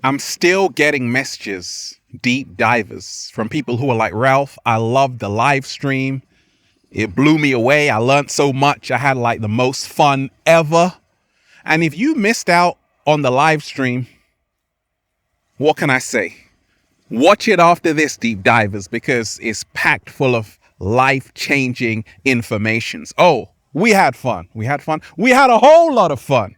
I'm still getting messages, deep divers, from people who are like, Ralph, I loved the live stream. It blew me away. I learned so much. I had like the most fun ever. And if you missed out on the live stream, what can I say? Watch it after this, deep divers, because it's packed full of life-changing informations. Oh, we had fun. We had fun. We had a whole lot of fun.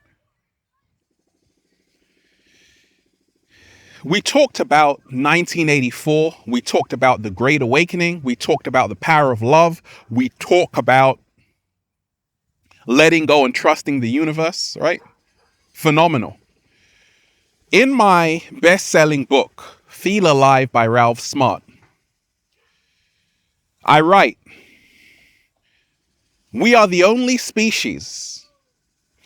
We talked about 1984. We talked about the Great Awakening. We talked about the power of love. We talk about letting go and trusting the universe, right? Phenomenal. In my best-selling book, Feel Alive by Ralph Smart, I write, we are the only species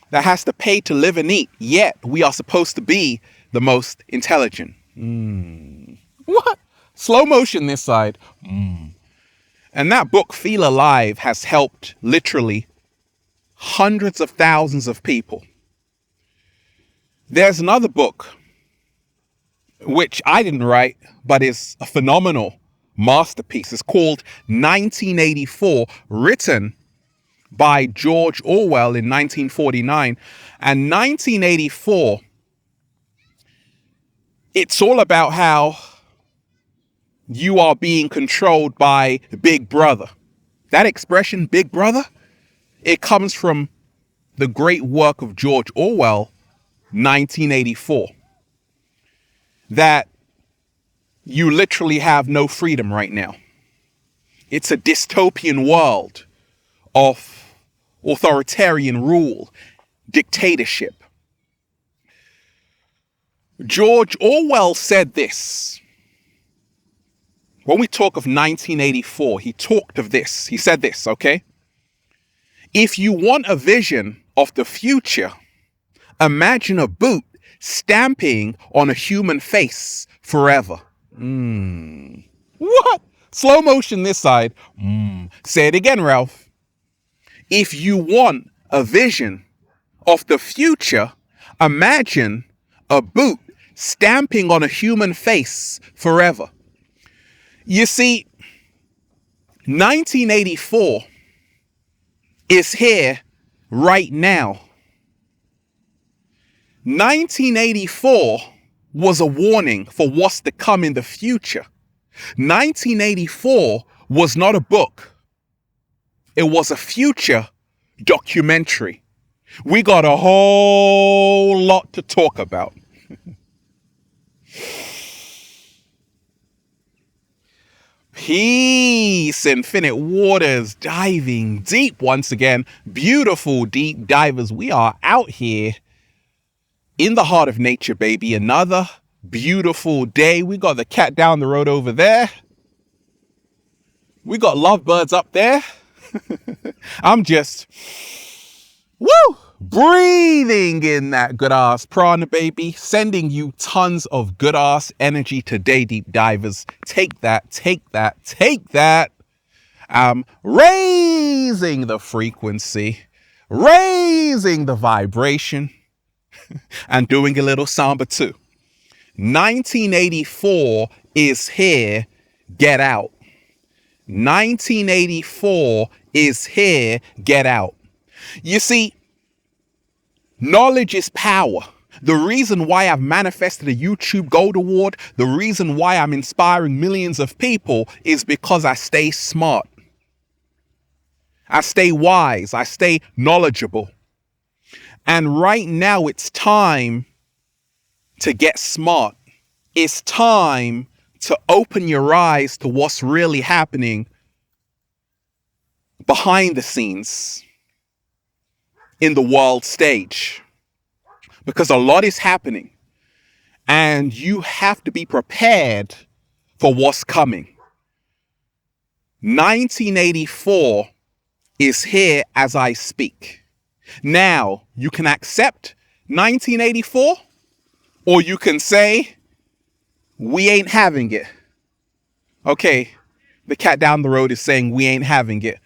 that has to pay to live and eat, yet we are supposed to be the most intelligent. What? Slow motion this side. And that book, Feel Alive, has helped literally hundreds of thousands of people. There's another book, which I didn't write, but is a phenomenal masterpiece. It's called 1984, written by George Orwell in 1949. And 1984, it's all about how you are being controlled by Big Brother. That expression, Big Brother, it comes from the great work of George Orwell, 1984. That you literally have no freedom right now. It's a dystopian world of authoritarian rule, dictatorship. George Orwell said this. When we talk of 1984, he talked of this. He said this, okay? If you want a vision of the future, imagine a boot stamping on a human face forever. What? Slow motion this side. Say it again, Ralph. If you want a vision of the future, imagine a boot stamping on a human face forever. You see, 1984 is here right now. 1984 was a warning for what's to come in the future. 1984 was not a book. It was a future documentary. We got a whole lot to talk about. Peace, infinite waters, diving deep once again. Beautiful deep divers. We are out here in the heart of nature, baby. Another beautiful day. We got the cat down the road over there. We got lovebirds up there. I'm just, breathing in that good ass prana, baby. Sending you tons of good ass energy today, deep divers. Take that, take that, take that. I'm raising the frequency, raising the vibration, and doing a little samba too. 1984 is here. Get out. 1984 is here. Get out. You see, knowledge is power. The reason why I've manifested a YouTube Gold Award, the reason why I'm inspiring millions of people is because I stay smart. I stay wise. I stay knowledgeable. And right now it's time to get smart. It's time to open your eyes to what's really happening behind the scenes in the world stage. Because a lot is happening and you have to be prepared for what's coming. 1984 is here as I speak. Now, you can accept 1984 or you can say, we ain't having it. Okay, the cat down the road is saying we ain't having it.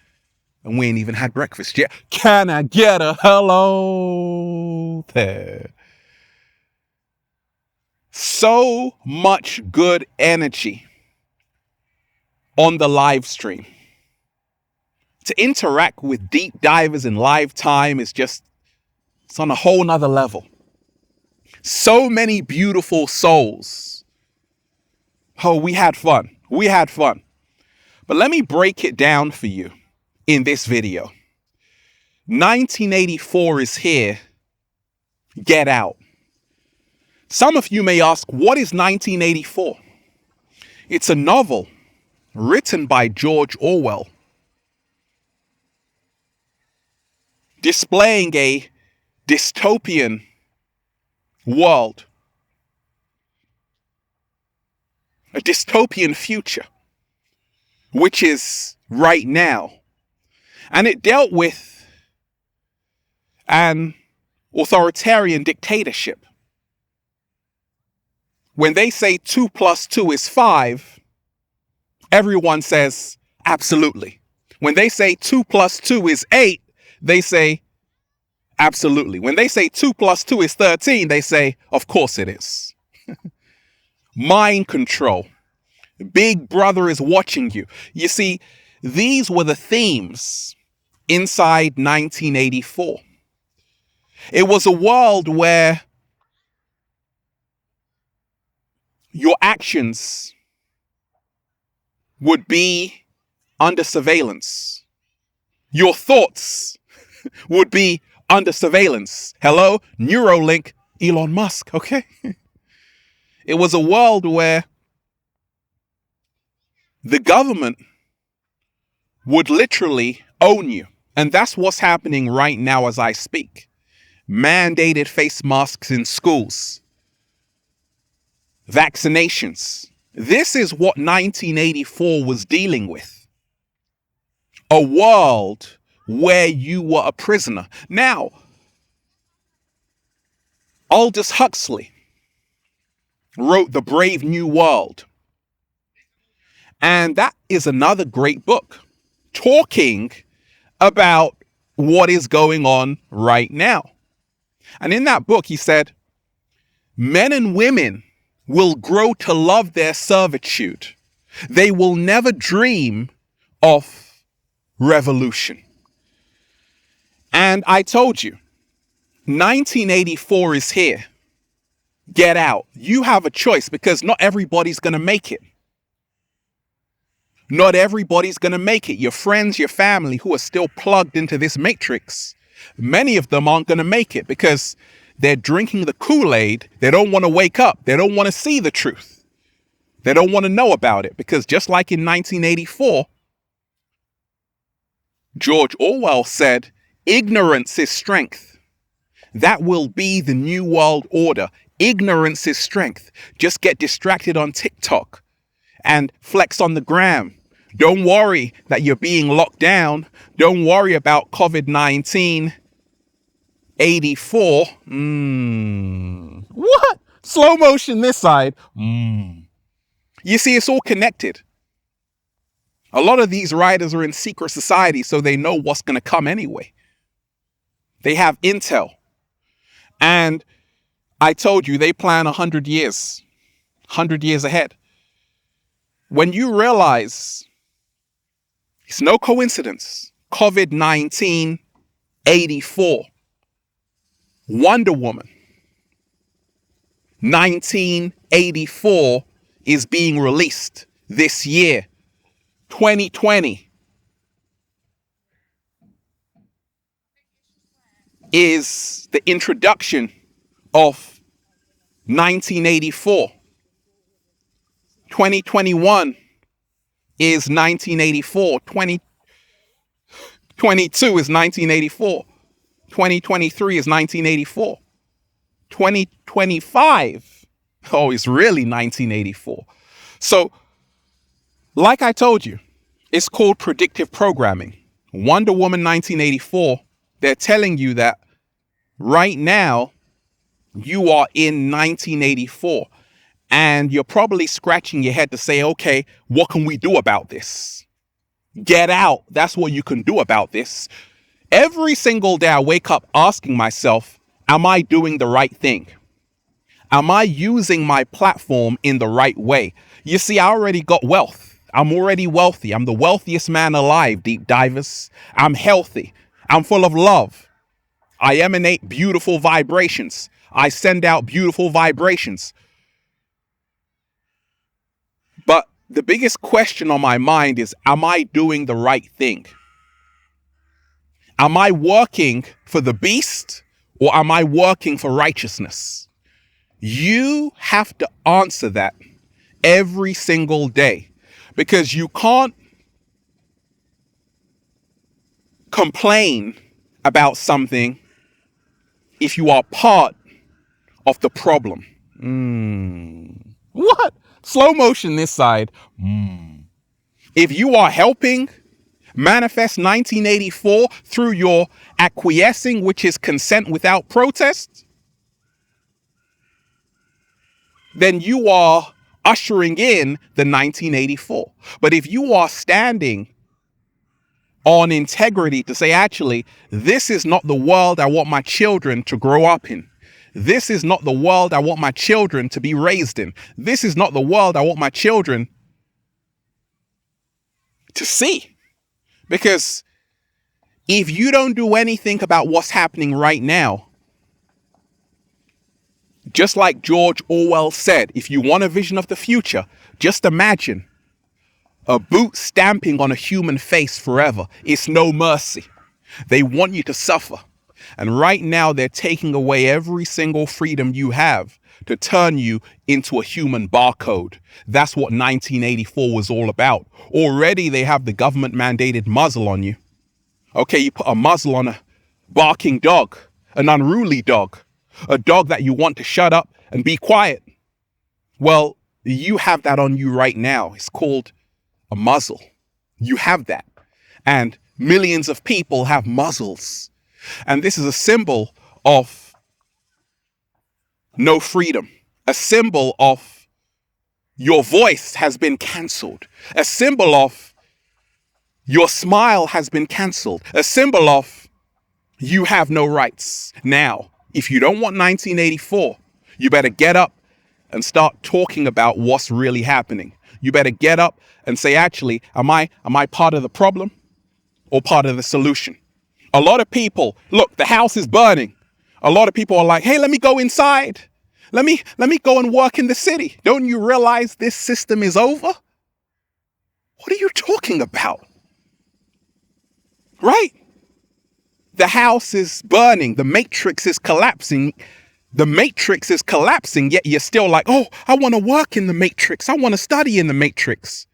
And we ain't even had breakfast yet. Can I get a hello there? So much good energy on the live stream. To interact with deep divers in live time is just, it's on a whole nother level. So many beautiful souls. Oh, we had fun. We had fun. But let me break it down for you in this video. 1984 is here. Get out. Some of you may ask, what is 1984? It's a novel written by George Orwell, displaying a dystopian world, a dystopian future, which is right now. And it dealt with an authoritarian dictatorship. When they say 2 + 2 is 5, everyone says absolutely. When they say 2 + 2 is 8, they say absolutely. When they say 2 + 2 is 13, they say, of course it is. Mind control. Big brother is watching you. You see, these were the themes inside 1984. It was a world where your actions would be under surveillance. Your thoughts would be under surveillance. Hello, Neuralink, Elon Musk, okay? It was a world where the government would literally own you. And that's what's happening right now as I speak. Mandated face masks in schools. Vaccinations. This is what 1984 was dealing with. A world where you were a prisoner. Now, Aldous Huxley wrote The Brave New World. And that is another great book talking about what is going on right now. And in that book, he said, men and women will grow to love their servitude. They will never dream of revolution. And I told you, 1984 is here. Get out. You have a choice because not everybody's going to make it. Not everybody's going to make it. Your friends, your family who are still plugged into this matrix, many of them aren't going to make it because they're drinking the Kool-Aid. They don't want to wake up. They don't want to see the truth. They don't want to know about it because just like in 1984, George Orwell said, ignorance is strength. That will be the new world order. Ignorance is strength. Just get distracted on TikTok and flex on the gram. Don't worry that you're being locked down. Don't worry about COVID-19. 84. What? Slow motion this side. You see, it's all connected. A lot of these writers are in secret society, so they know what's going to come anyway. They have intel. And I told you, they plan 100 years. 100 years ahead. When you realize it's no coincidence, COVID-19, 84. Wonder Woman, 1984 is being released this year, 2020 is the introduction of 1984. 2021 is 1984. 2022 is 1984. 2023 is 1984. 2025, oh, it's really 1984. So, like I told you, it's called predictive programming. Wonder Woman 1984, they're telling you that right now you are in 1984 and you're probably scratching your head to say, okay, what can we do about this? Get out. That's what you can do about this. Every single day I wake up asking myself, am I doing the right thing? Am I using my platform in the right way? You see, I already got wealth. I'm already wealthy. I'm the wealthiest man alive, deep divers. I'm healthy. I'm full of love. I emanate beautiful vibrations. I send out beautiful vibrations. But the biggest question on my mind is, am I doing the right thing? Am I working for the beast, or am I working for righteousness? You have to answer that every single day, because you can't complain about something if you are part of the problem. What? Slow motion this side. If you are helping manifest 1984 through your acquiescing, which is consent without protest, then you are ushering in the 1984. But if you are standing on integrity to say, actually, this is not the world I want my children to grow up in. This is not the world I want my children to be raised in. This is not the world I want my children to see. Because if you don't do anything about what's happening right now, just like George Orwell said, if you want a vision of the future, just imagine a boot stamping on a human face forever. It's no mercy. They want you to suffer. And right now they're taking away every single freedom you have to turn you into a human barcode. That's what 1984 was all about. Already they have the government mandated muzzle on you. Okay, you put a muzzle on a barking dog, an unruly dog, a dog that you want to shut up and be quiet. Well, you have that on you right now. It's called a muzzle. You have that. And millions of people have muzzles. And this is a symbol of no freedom, a symbol of your voice has been cancelled, a symbol of your smile has been cancelled, a symbol of you have no rights. Now, if you don't want 1984, you better get up and start talking about what's really happening. You better get up and say, actually, am I part of the problem or part of the solution? A lot of people, look, the house is burning. A lot of people are like, hey, let me go inside. Let me go and work in the city. Don't you realize this system is over? What are you talking about? Right? The house is burning. The matrix is collapsing. The matrix is collapsing, yet you're still like, oh, I want to work in the matrix. I want to study in the matrix.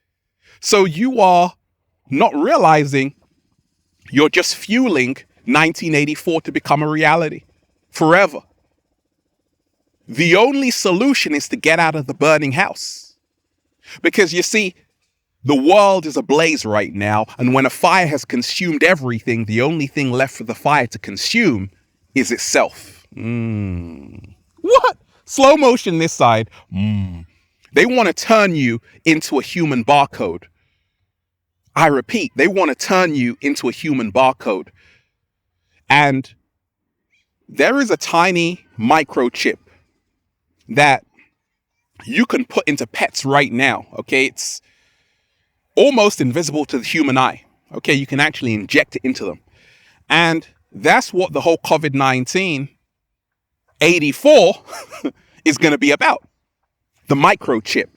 So you are not realizing you're just fueling 1984 to become a reality forever. The only solution is to get out of the burning house. Because you see, the world is ablaze right now, and when a fire has consumed everything, the only thing left for the fire to consume is itself. What? Slow motion this side. They want to turn you into a human barcode. I repeat, they want to turn you into a human barcode. And there is a tiny microchip that you can put into pets right now. Okay, it's almost invisible to the human eye. Okay, you can actually inject it into them. And that's what the whole COVID-19 84 is going to be about. The microchip.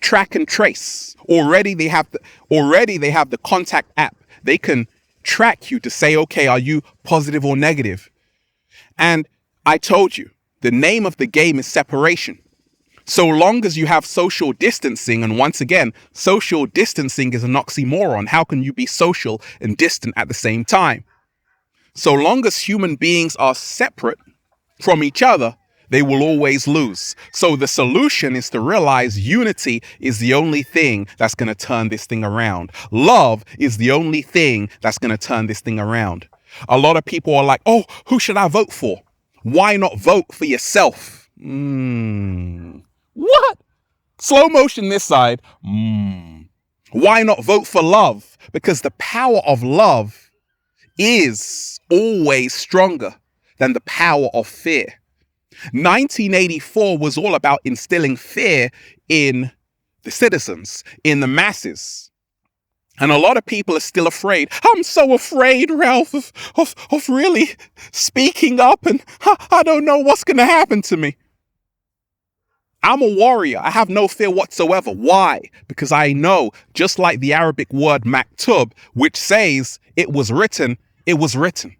Track and trace. Already they have the contact app. They can track you to say, okay, are you positive or negative? And I told you, the name of the game is separation. So long as you have social distancing, and once again, social distancing is an oxymoron. How can you be social and distant at the same time? So long as human beings are separate from each other, they will always lose. So the solution is to realize unity is the only thing that's going to turn this thing around. Love is the only thing that's going to turn this thing around. A lot of people are like, oh, who should I vote for? Why not vote for yourself? What? Slow motion this side. Why not vote for love? Because the power of love is always stronger than the power of fear. 1984 was all about instilling fear in the citizens, in the masses. And a lot of people are still afraid. I'm so afraid, Ralph, of really speaking up, and I don't know what's going to happen to me. I'm a warrior. I have no fear whatsoever. Why? Because I know, just like the Arabic word maktub, which says it was written, it was written.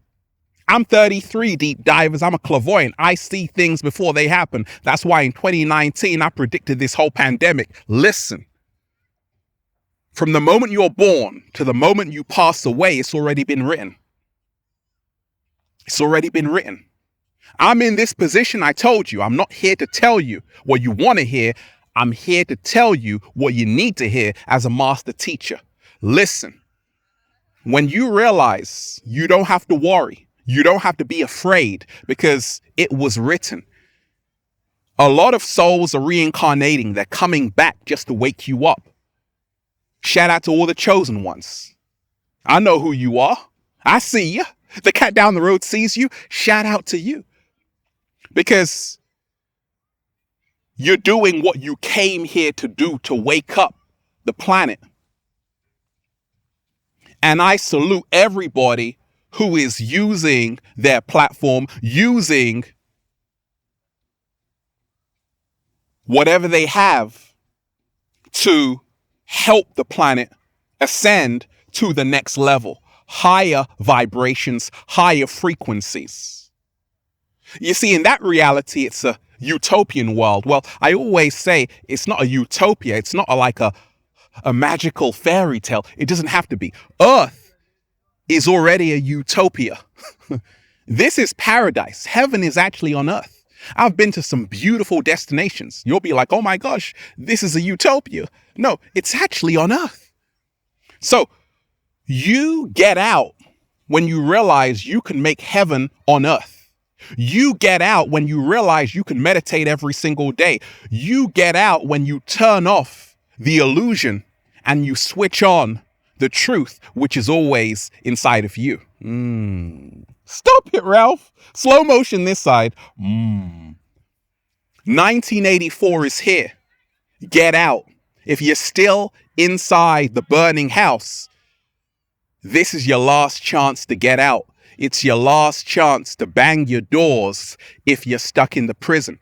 I'm 33 deep divers. I'm a clairvoyant. I see things before they happen. That's why in 2019, I predicted this whole pandemic. Listen, from the moment you're born to the moment you pass away, it's already been written. It's already been written. I'm in this position. I told you, I'm not here to tell you what you want to hear. I'm here to tell you what you need to hear as a master teacher. Listen, when you realize you don't have to worry, you don't have to be afraid because it was written. A lot of souls are reincarnating. They're coming back just to wake you up. Shout out to all the chosen ones. I know who you are. I see you. The cat down the road sees you. Shout out to you. Because you're doing what you came here to do, to wake up the planet. And I salute everybody who is using their platform, using whatever they have to help the planet ascend to the next level, higher vibrations, higher frequencies. You see, in that reality, it's a utopian world. Well, I always say it's not a utopia. It's not like a magical fairy tale. It doesn't have to be. Earth is already a utopia. This is paradise. Heaven is actually on earth. I've been to some beautiful destinations. You'll be like, oh my gosh, this is a utopia. No, it's actually on earth. So you get out when you realize you can make heaven on earth. You get out when you realize you can meditate every single day. You get out when you turn off the illusion and you switch on the truth, which is always inside of you. Stop it, Ralph. Slow motion this side. 1984 is here. Get out. If you're still inside the burning house, this is your last chance to get out. It's your last chance to bang your doors if you're stuck in the prison.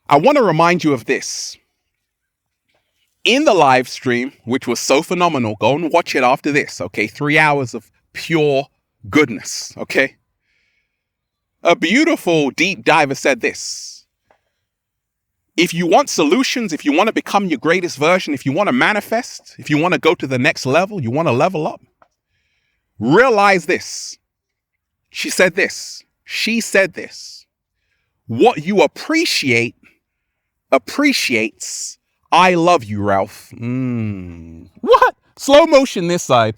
I want to remind you of this. In the live stream, which was so phenomenal, go and watch it after this, okay? 3 hours of pure goodness, okay? A beautiful deep diver said this. If you want solutions, if you want to become your greatest version, if you want to manifest, if you want to go to the next level, you want to level up, realize this. She said this. She said this. What you appreciate appreciates. I love you, Ralph. What? Slow motion this side.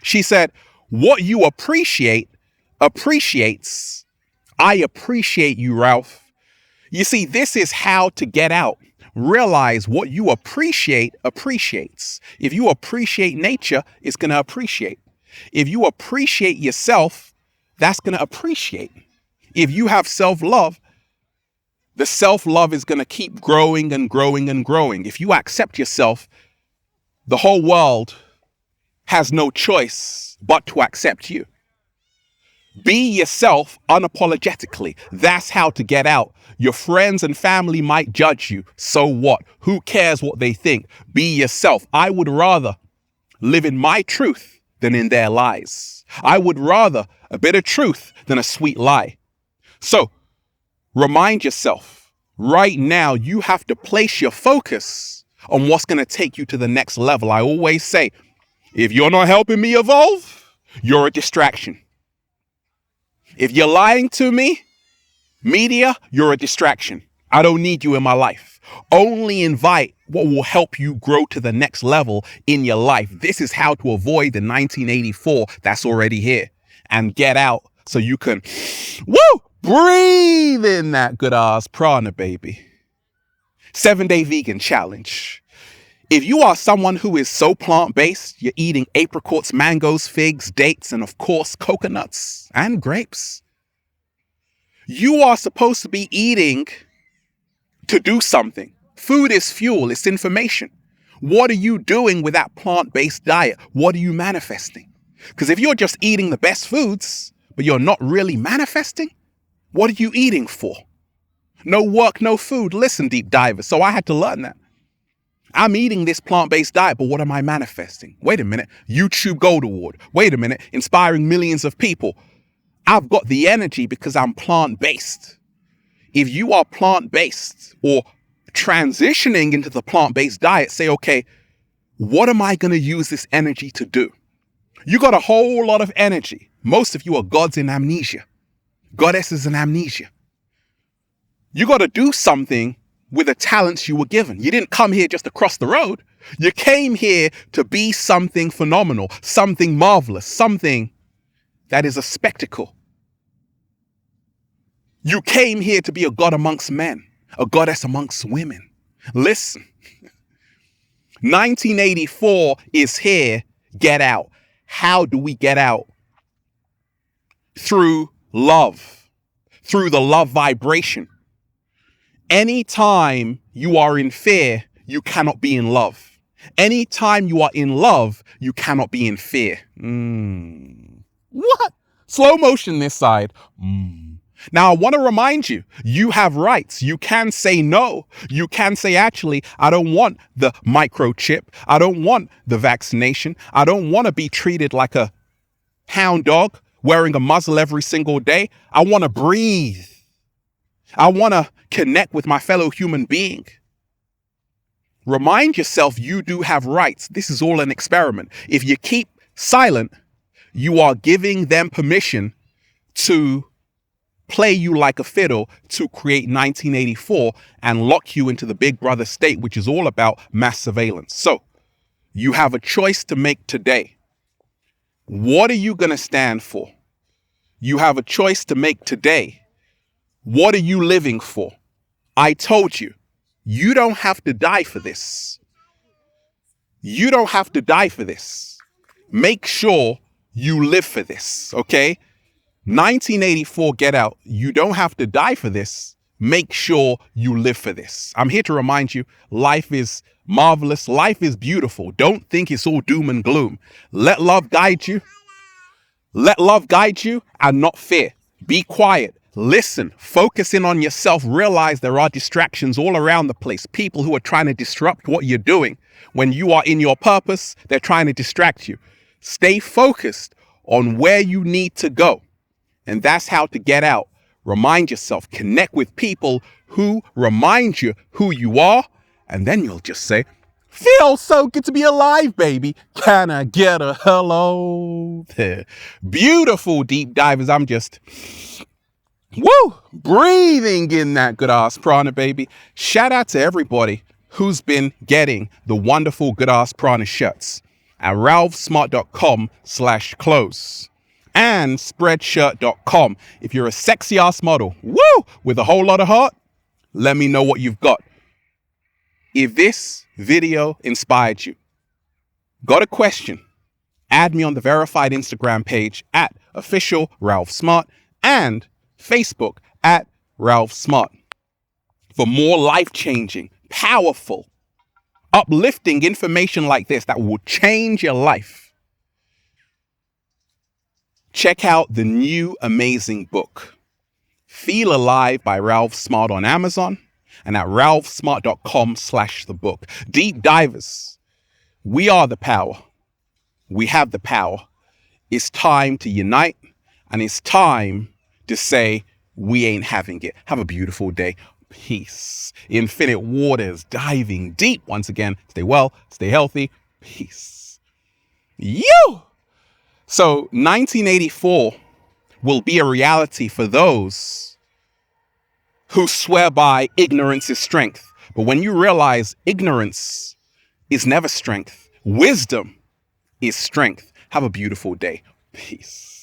She said, what you appreciate appreciates. I appreciate you, Ralph. You see, this is how to get out. Realize what you appreciate appreciates. If you appreciate nature, it's going to appreciate. If you appreciate yourself, that's going to appreciate. If you have self-love, the self-love is going to keep growing and growing and growing. If you accept yourself, the whole world has no choice but to accept you. Be yourself unapologetically. That's how to get out. Your friends and family might judge you. So what? Who cares what they think? Be yourself. I would rather live in my truth than in their lies. I would rather a bit of truth than a sweet lie. So remind yourself, right now, you have to place your focus on what's going to take you to the next level. I always say, if you're not helping me evolve, you're a distraction. If you're lying to me, media, you're a distraction. I don't need you in my life. Only invite what will help you grow to the next level in your life. This is how to avoid the 1984 that's already here and get out so you can, breathe in that good ass prana, baby. 7-day vegan challenge. If you are someone who is so plant-based, you're eating apricots, mangoes, figs, dates, and of course, coconuts and grapes. You are supposed to be eating to do something. Food is fuel, it's information. What are you doing with that plant-based diet? What are you manifesting? Because if you're just eating the best foods, but you're not really manifesting, what are you eating for? No work, no food. Listen, deep divers. So I had to learn that. I'm eating this plant-based diet, but what am I manifesting? Wait a minute. YouTube Gold Award. Wait a minute. Inspiring millions of people. I've got the energy because I'm plant-based. If you are plant-based or transitioning into the plant-based diet, say, okay, what am I going to use this energy to do? You got a whole lot of energy. Most of you are gods in amnesia, goddesses in amnesia. You got to do something with the talents you were given. You didn't come here just to cross the road. You came here to be something phenomenal, something marvelous, something that is a spectacle. You came here to be a god amongst men, a goddess amongst women. Listen, 1984 is here. Get out. How do we get out? Through love, through the love vibration. Anytime you are in fear, you cannot be in love. Anytime you are in love, you cannot be in fear. What? Slow motion this side. Now, I want to remind you, you have rights. You can say no. You can say, actually, I don't want the microchip. I don't want the vaccination. I don't want to be treated like a hound dog wearing a muzzle every single day. I want to breathe. I want to connect with my fellow human being. Remind yourself you do have rights. This is all an experiment. If you keep silent, you are giving them permission to play you like a fiddle to create 1984 and lock you into the Big Brother state, which is all about mass surveillance. So you have a choice to make today. What are you going to stand for? You have a choice to make today. What are you living for? I told you, you don't have to die for this. You don't have to die for this. Make sure you live for this, okay? 1984, get out. You don't have to die for this. Make sure you live for this. I'm here to remind you, life is marvelous. Life is beautiful. Don't think it's all doom and gloom. Let love guide you. Let love guide you and not fear. Be quiet. Listen, focus in on yourself. Realize there are distractions all around the place. People who are trying to disrupt what you're doing. When you are in your purpose, they're trying to distract you. Stay focused on where you need to go. And that's how to get out. Remind yourself, connect with people who remind you who you are. And then you'll just say, feels so good to be alive, baby. Can I get a hello? Beautiful deep divers. I'm just, breathing in that good ass prana, baby. Shout out to everybody who's been getting the wonderful good ass prana shirts at ralphsmart.com/clothes. and spreadshirt.com. If you're a sexy ass model, with a whole lot of heart, let me know what you've got. If this video inspired you, got a question, add me on the verified Instagram page at official Ralph Smart and Facebook at Ralph Smart for more life-changing, powerful, uplifting information like this that will change your life. Check out the new amazing book, Feel Alive by Ralph Smart on Amazon and at ralphsmart.com/the-book. Deep divers, we are the power. We have the power. It's time to unite and it's time to say we ain't having it. Have a beautiful day. Peace. Infinite waters diving deep once again. Stay well, stay healthy. Peace. So 1984 will be a reality for those who swear by ignorance is strength. But when you realize ignorance is never strength, wisdom is strength. Have a beautiful day. Peace.